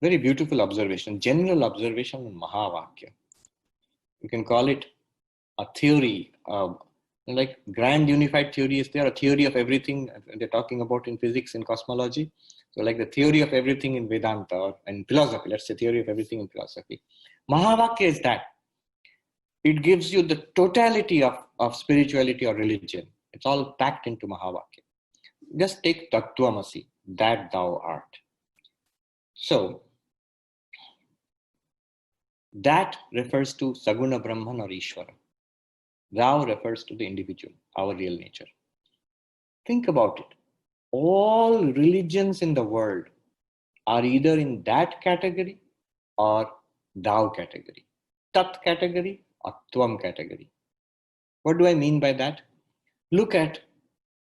Very beautiful observation, general observation on Mahavakya. You can call it a theory, like grand unified theory is there, a theory of everything they're talking about in physics and cosmology. So like the theory of everything in Vedanta or in philosophy, let's say theory of everything in philosophy. Mahavakya is that. It gives you the totality of spirituality or religion. It's all packed into Mahavakya. Just take Tattvamasi, that thou art. So, that refers to Saguna Brahman or Ishvara. Thou refers to the individual, our real nature. Think about it. All religions in the world are either in that category or thou category. Tat category or Tvam category. What do I mean by that? Look at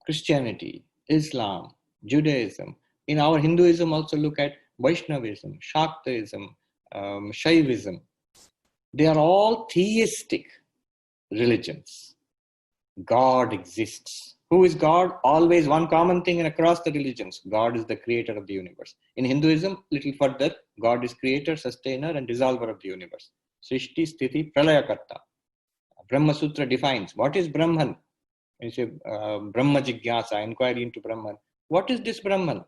Christianity, Islam, Judaism. In our Hinduism, also look at Vaishnavism, Shaktaism, Shaivism. They are all theistic religions. God exists. Who is God? Always one common thing and across the religions. God is the creator of the universe. In Hinduism, little further, God is creator, sustainer, and dissolver of the universe. Srishti, Sthiti, Pralayakarta. Brahma Sutra defines what is Brahman. You say Brahma Jigyasa, inquiry into Brahman. What is this Brahman?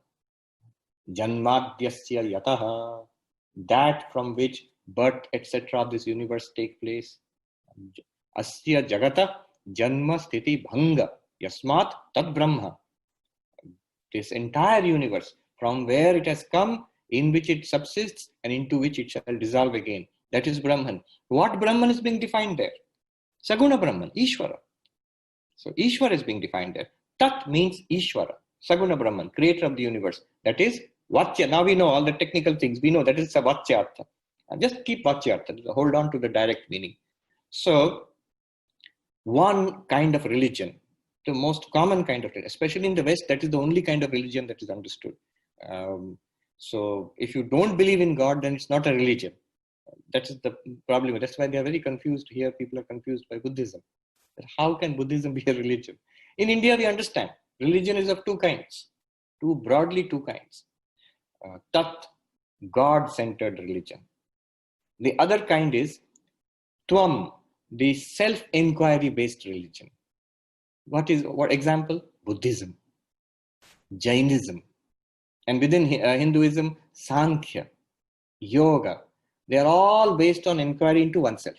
Janmadhyasya yataha, that from which birth, etc. of this universe take place. Asya jagata janma sthiti bhanga yasmat tad brahma. This entire universe, from where it has come, in which it subsists, and into which it shall dissolve again. That is Brahman. What Brahman is being defined there? Saguna Brahman, Ishvara. So Ishvara is being defined there. Tat means Ishvara, Saguna Brahman, creator of the universe. That is Vachya. Now we know all the technical things. We know that is a Vachyartha. And just keep Vachyartha. Hold on to the direct meaning. So one kind of religion, the most common kind of religion, especially in the West, that is the only kind of religion that is understood. So if you don't believe in God, then it's not a religion. That is the problem. That's why they are very confused here. People are confused by Buddhism. How can Buddhism be a religion? In India, we understand religion is of two kinds, broadly two kinds. Tat, God-centered religion. The other kind is Tvam, the self-inquiry based religion. What example? Buddhism, Jainism, and within Hinduism, Sankhya, Yoga. They are all based on inquiry into oneself.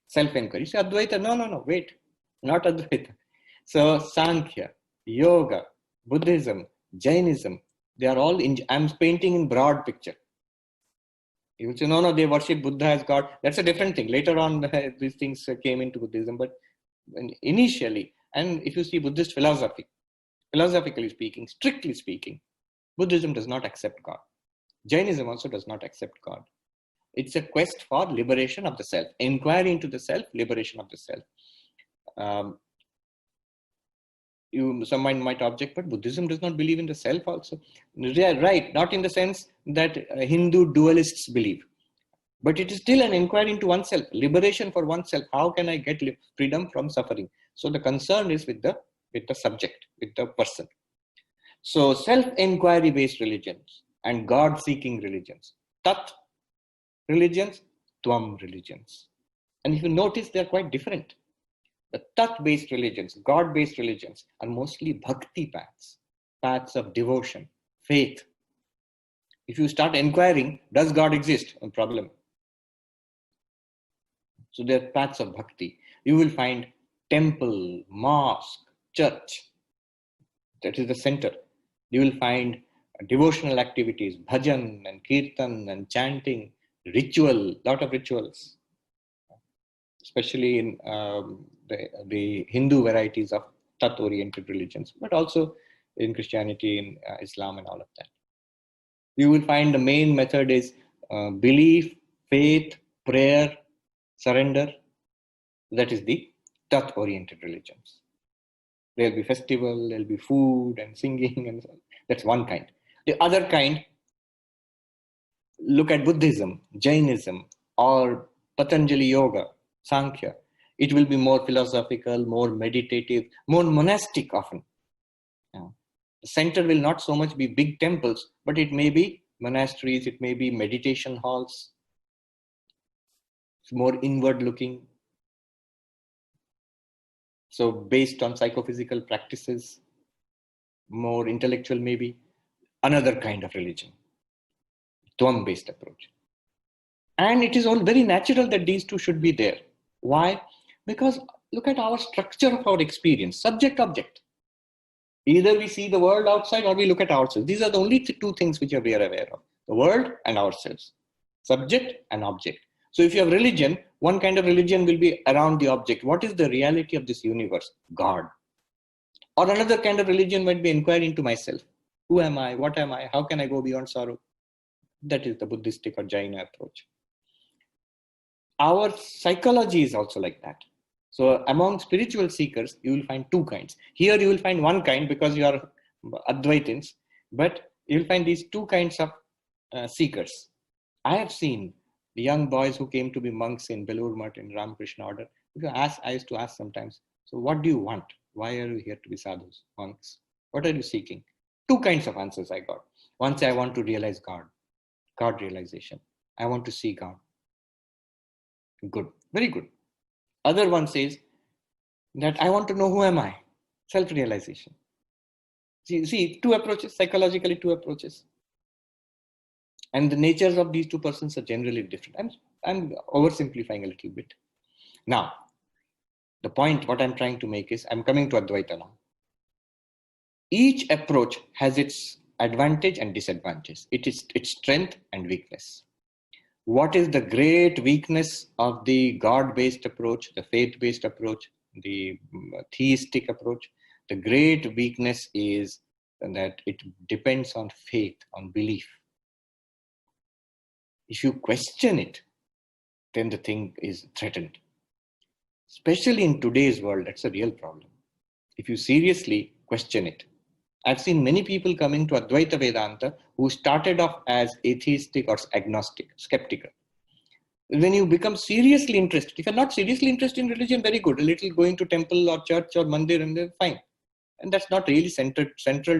Self-inquiry. So Advaita, no, wait, not Advaita. So Sankhya, Yoga, Buddhism, Jainism, they are all, I'm painting in broad picture. You will say, no, they worship Buddha as God. That's a different thing. Later on, these things came into Buddhism. But initially, and if you see Buddhist philosophy, philosophically speaking, strictly speaking, Buddhism does not accept God. Jainism also does not accept God. It's a quest for liberation of the self, inquiry into the self, liberation of the self. Someone might object, but Buddhism does not believe in the self also. Right, not in the sense that Hindu dualists believe, but it is still an inquiry into oneself, liberation for oneself. How can I get freedom from suffering? So the concern is with the subject, with the person. So self-inquiry based religions and God-seeking religions, Tat religions, Tvam religions. And if you notice, they're quite different. The Tat-based religions, God-based religions are mostly bhakti paths of devotion, faith. If you start inquiring, does God exist? A problem. So they're paths of bhakti. You will find temple, mosque, church. That is the center. You will find devotional activities, bhajan and kirtan and chanting, ritual, lot of rituals, especially in the Hindu varieties of Tat-oriented religions, but also in Christianity, in Islam and all of that. You will find the main method is belief, faith, prayer, surrender. That is the Tat-oriented religions. There'll be festival, there'll be food and singing, and so on. That's one kind. The other kind, look at Buddhism, Jainism, or Patanjali Yoga, Sankhya. It will be more philosophical, more meditative, more monastic often. The center will not so much be big temples, but it may be monasteries, it may be meditation halls. It's more inward looking. So based on psychophysical practices, more intellectual maybe, another kind of religion, Tvam based approach. And it is all very natural that these two should be there. Why? Because look at our structure of our experience, subject object. Either we see the world outside or we look at ourselves. These are the only two things which we are aware of, the world and ourselves, subject and object. So if you have religion, one kind of religion will be around the object. What is the reality of this universe? God. Or another kind of religion might be inquiry into myself. Who am I? What am I? How can I go beyond sorrow? That is the Buddhistic or Jaina approach. Our psychology is also like that. So among spiritual seekers, you will find two kinds. Here you will find one kind because you are Advaitins, but you will find these two kinds of seekers. I have seen the young boys who came to be monks in Belur Mutt in Ramakrishna order. I used to ask sometimes, so what do you want? Why are you here to be sadhus, monks? What are you seeking? Two kinds of answers I got. One say, I want to realize God realization. I want to see God. Good, very good. Other one says that I want to know who am I, self-realization. See, two approaches, psychologically two approaches. And the natures of these two persons are generally different. I'm oversimplifying a little bit. Now, the point what I'm trying to make is, I'm coming to Advaita now. Each approach has its advantage and disadvantage. It is its strength and weakness. What is the great weakness of the God-based approach, the faith-based approach, the theistic approach? The great weakness is that it depends on faith, on belief. If you question it, then the thing is threatened. Especially in today's world, that's a real problem. If you seriously question it. I've seen many people coming to Advaita Vedanta who started off as atheistic or agnostic, skeptical. When you become seriously interested, if you're not seriously interested in religion, very good. A little going to temple or church or mandir, and then fine. And that's not really central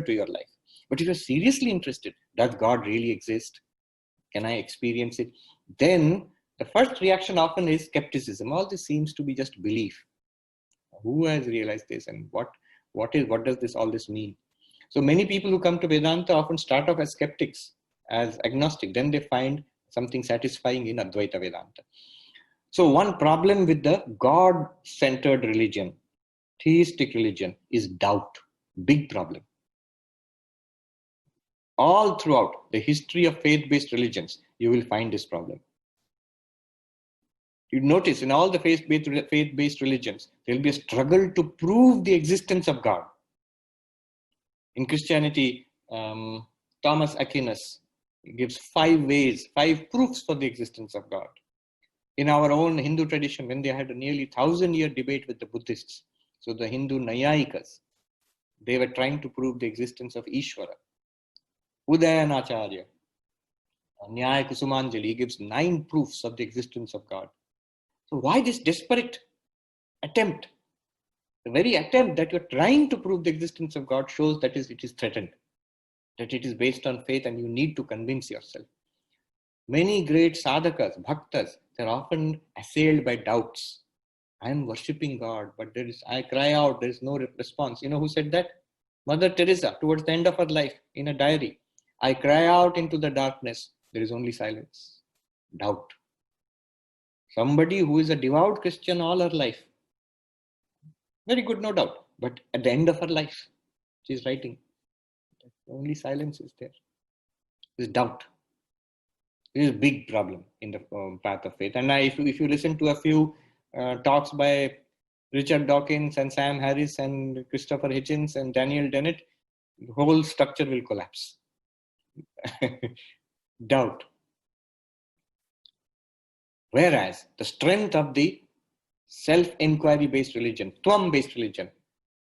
to your life. But if you're seriously interested, does God really exist? Can I experience it? Then the first reaction often is skepticism. All this seems to be just belief. Who has realized this, and what does all this mean? So many people who come to Vedanta often start off as skeptics, as agnostic. Then they find something satisfying in Advaita Vedanta. So one problem with the God-centered religion, theistic religion, is doubt. Big problem. All throughout the history of faith-based religions, you will find this problem. You notice in all the faith-based religions, there will be a struggle to prove the existence of God. In Christianity, Thomas Aquinas gives 5 proofs for the existence of God. In our own Hindu tradition, when they had a nearly 1,000-year debate with the Buddhists, so the Hindu Nayayikas, they were trying to prove the existence of Ishvara. Udayanacharya, Nyaya Kusumanjali, he gives 9 proofs of the existence of God. So why this desperate attempt? The very attempt that you're trying to prove the existence of God shows that it is threatened, that it is based on faith, and you need to convince yourself. Many great sadhakas, bhaktas, they're often assailed by doubts. I am worshipping God, but I cry out, there is no response. You know who said that? Mother Teresa, towards the end of her life, in a diary. I cry out into the darkness, there is only silence. Doubt. Somebody who is a devout Christian all her life. Very good, no doubt. But at the end of her life, she is writing. Only silence is there. There is doubt. This is a big problem in the path of faith. And if you listen to a few talks by Richard Dawkins and Sam Harris and Christopher Hitchens and Daniel Dennett, the whole structure will collapse. Doubt. Whereas the strength of the self-inquiry based religion, Tvam based religion,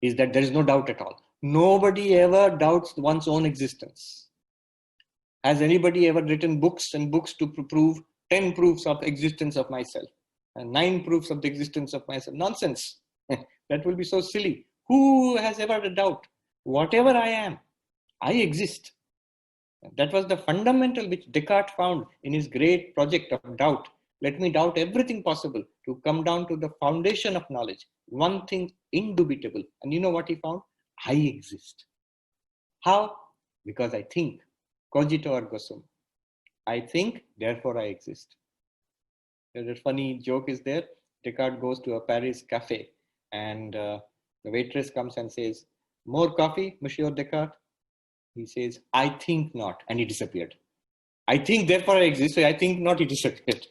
is that there is no doubt at all. Nobody ever doubts one's own existence. Has anybody ever written books and books to prove 10 proofs of existence of myself and 9 proofs of the existence of myself? Nonsense. That will be so silly. Who has ever a doubt? Whatever I am, I exist. That was the fundamental which Descartes found in his great project of doubt. Let me doubt everything possible to come down to the foundation of knowledge. One thing indubitable. And you know what he found? I exist. How? Because I think. Cogito ergo sum. I think, therefore I exist. A funny joke is there. Descartes goes to a Paris cafe and the waitress comes and says, "More coffee, Monsieur Descartes?" He says, "I think not," and he disappeared. I think, therefore I exist, so I think not, he disappeared.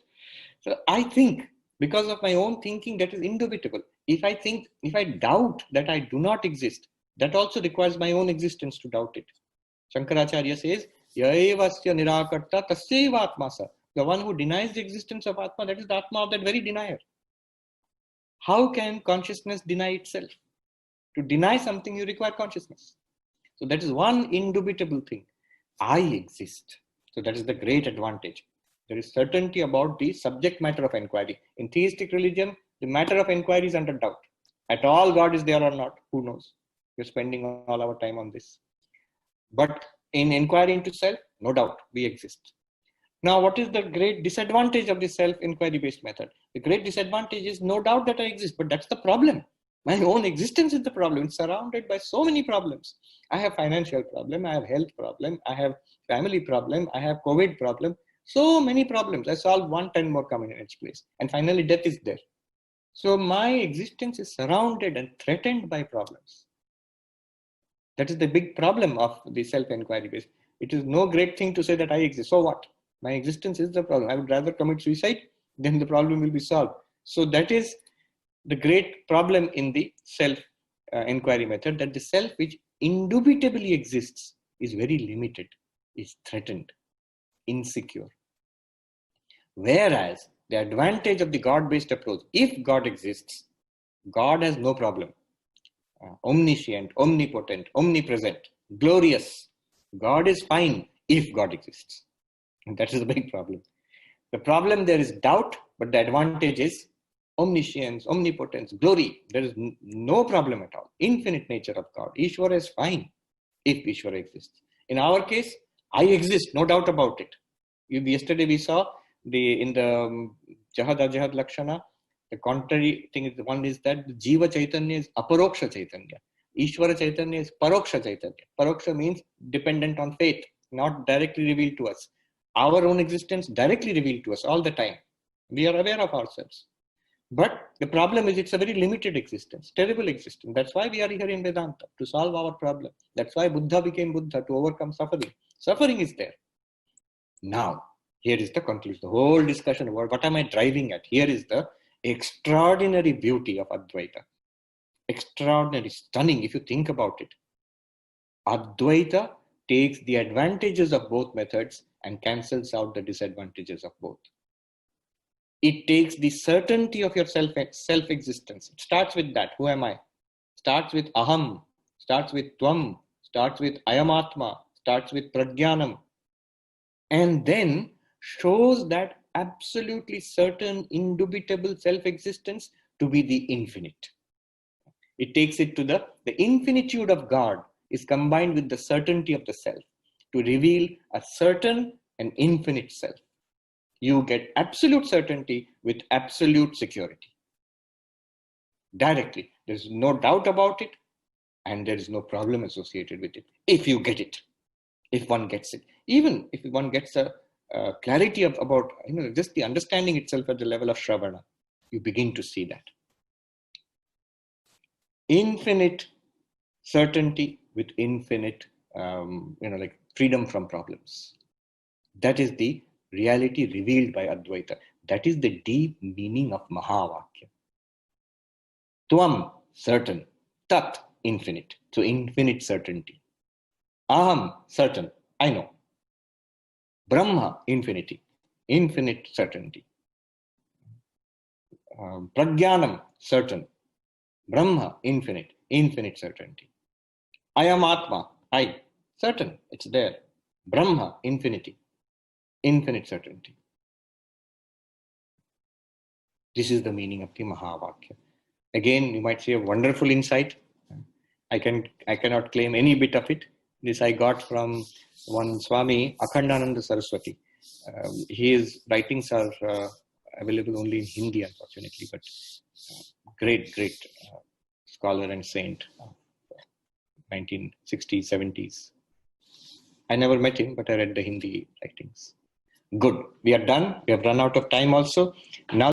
So I think, because of my own thinking, that is indubitable. If I think, if I doubt that I do not exist, that also requires my own existence to doubt it. Shankaracharya says, "Yaevasya nirakarta tasyeva atmasa." The one who denies the existence of Atma, that is the Atma of that very denier. How can consciousness deny itself? To deny something, you require consciousness. So that is one indubitable thing. I exist. So that is the great advantage. There is certainty about the subject matter of inquiry. In theistic religion, the matter of inquiry is under doubt. At all God is there or not, who knows? We're spending all our time on this. But in inquiry into self, no doubt, we exist. Now, what is the great disadvantage of the self-inquiry based method? The great disadvantage is no doubt that I exist, but that's the problem. My own existence is the problem. It's surrounded by so many problems. I have financial problem, I have health problem, I have family problem, I have COVID problem. So many problems. I solve one, 10 more coming in its place. And finally, death is there. So my existence is surrounded and threatened by problems. That is the big problem of the self-inquiry based. It is no great thing to say that I exist. So what? My existence is the problem. I would rather commit suicide, then the problem will be solved. So that is the great problem in the self-inquiry method, that the self which indubitably exists is very limited, is threatened, insecure. Whereas the advantage of the God-based approach, if God exists, God has no problem. Omniscient, omnipotent, omnipresent, glorious. God is fine if God exists. And that is the big problem. The problem there is doubt, but the advantage is omniscience, omnipotence, glory. There is no problem at all. Infinite nature of God. Ishvara is fine if Ishvara exists. In our case, I exist, no doubt about it. Yesterday we saw in the Jahad Ajahad Lakshana, the contrary thing is, one is that the Jiva Chaitanya is Aparoksha Chaitanya. Ishvara Chaitanya is Paroksha Chaitanya. Paroksha means dependent on faith, not directly revealed to us. Our own existence directly revealed to us all the time. We are aware of ourselves. But the problem is it's a very limited existence, terrible existence. That's why we are here in Vedanta, to solve our problem. That's why Buddha became Buddha, to overcome suffering. Suffering is there. Now, here is the conclusion. The whole discussion about what am I driving at? Here is the extraordinary beauty of Advaita. Extraordinary, stunning, if you think about it. Advaita takes the advantages of both methods and cancels out the disadvantages of both. It takes the certainty of your self-existence. It starts with that. Who am I? Starts with aham, starts with tvam, starts with ayamatma, starts with prajnanam. And then shows that absolutely certain, indubitable self-existence to be the infinite. It takes it to the infinitude of God is combined with the certainty of the self to reveal a certain and infinite self. You get absolute certainty with absolute security. Directly. There's no doubt about it, and there is no problem associated with it. If you get it, if one gets it, even if one gets a clarity about just the understanding itself at the level of Shravana, you begin to see that. Infinite certainty with infinite, freedom from problems. That is the reality revealed by Advaita. That is the deep meaning of Mahavakya. Tvam, certain. Tat, infinite. So infinite certainty. Aham, certain. I know. Brahma, infinity. Infinite certainty. Prajnanam, certain. Brahma, infinite. Infinite certainty. I am Atma, I, certain, it's there. Brahma, infinity. Infinite certainty. This is the meaning of the Mahavakya. Again, you might say a wonderful insight. I cannot claim any bit of it. This I got from one Swami Akhandananda Saraswati. His writings are available only in Hindi, unfortunately, but great scholar and saint of 1960s, 70s. I never met him, but I read the Hindi writings. Good. We are done. We have run out of time also. Now